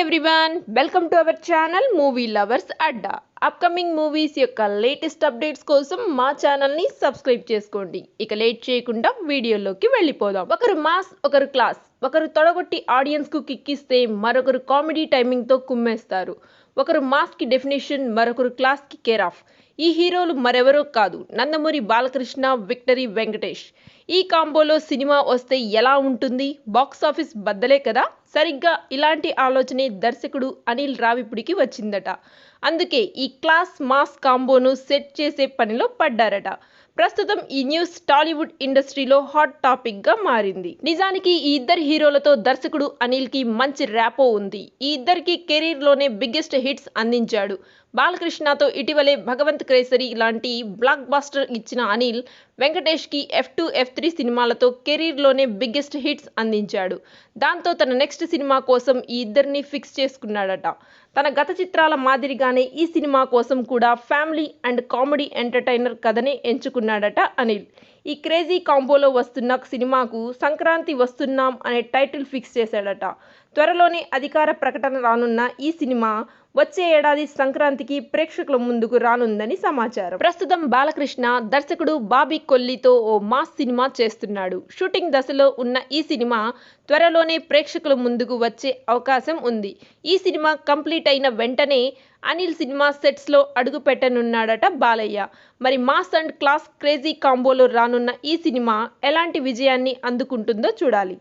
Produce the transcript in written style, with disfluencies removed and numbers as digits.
Everyone, welcome to our channel movie lovers Adda. Upcoming movies యొక్క latest updates కోసం మా ఛానల్ని సబ్స్క్రైబ్ చేసుకోండి. ఇక లేట్ చేయకుండా వీడియోలోకి వెళ్ళిపోదాం. ఒకరు మాస్, ఒకరు క్లాస్. ఒకరు తొడగొట్టి ఆడియన్స్కు కిక్కిస్తే మరొకరు కామెడీ టైమింగ్తో కుమ్మేస్తారు. ఒకరు మాస్కి డెఫినేషన్, మరొకరు క్లాస్కి కేర్ ఆఫ్. ఈ హీరోలు మరెవరో కాదు, నందమూరి బాలకృష్ణ, విక్టరీ వెంకటేష్. ఈ కాంబోలో సినిమా వస్తే ఎలా ఉంటుంది? బాక్సాఫీస్ బద్దలే కదా. సరిగ్గా ఇలాంటి ఆలోచనే దర్శకుడు అనిల్ రావిపూడికి వచ్చిందట. అందుకే ఈ క్లాస్ మాస్ కాంబోను సెట్ చేసే పనిలో పడ్డారట. ప్రస్తుతం ఈ న్యూస్ టాలీవుడ్ ఇండస్ట్రీలో హాట్ టాపిక్గా మారింది. నిజానికి ఈ ఇద్దరు హీరోలతో దర్శకుడు అనిల్కి మంచి ర్యాపో ఉంది. ఈ ఇద్దరికి కెరీర్లోనే బిగ్గెస్ట్ హిట్స్ అందించాడు. బాలకృష్ణతో ఇటీవలే భగవంత్ కేసరి లాంటి బ్లాక్ బస్టర్ ఇచ్చిన అనిల్, వెంకటేష్కి F2, F3 సినిమాలతో కెరీర్లోనే బిగ్గెస్ట్ హిట్స్ అందించాడు. దాంతో తన నెక్స్ట్ సినిమా కోసం ఈ ఇద్దరిని ఫిక్స్ చేసుకున్నాడట. తన గత చిత్రాల మాదిరిగానే ఈ సినిమా కోసం కూడా ఫ్యామిలీ అండ్ కామెడీ ఎంటర్టైనర్ కథనే ఎంచుకున్నాడట అనిల్. ఈ క్రేజీ కాంబోలో వస్తున్న సినిమాకు సంక్రాంతి వస్తున్నాం అనే టైటిల్ ఫిక్స్ చేశాడట. త్వరలోనే అధికార ప్రకటన రానున్న ఈ సినిమా వచ్చే ఏడాది సంక్రాంతికి ప్రేక్షకుల ముందుకు రానుందని సమాచారం. ప్రస్తుతం బాలకృష్ణ దర్శకుడు బాబీ కొల్లితో ఓ మాస్ సినిమా చేస్తున్నాడు. షూటింగ్ దశలో ఉన్న ఈ సినిమా త్వరలోనే ప్రేక్షకుల ముందుకు వచ్చే అవకాశం ఉంది. ఈ సినిమా కంప్లీట్ అయిన వెంటనే అనిల్ సినిమా సెట్స్లో అడుగు పెట్టనున్నాడట బాలయ్య. మరి మాస్ అండ్ క్లాస్ క్రేజీ కాంబోలో రానున్న ఈ సినిమా ఎలాంటి విజయాన్ని అందుకుంటుందో చూడాలి.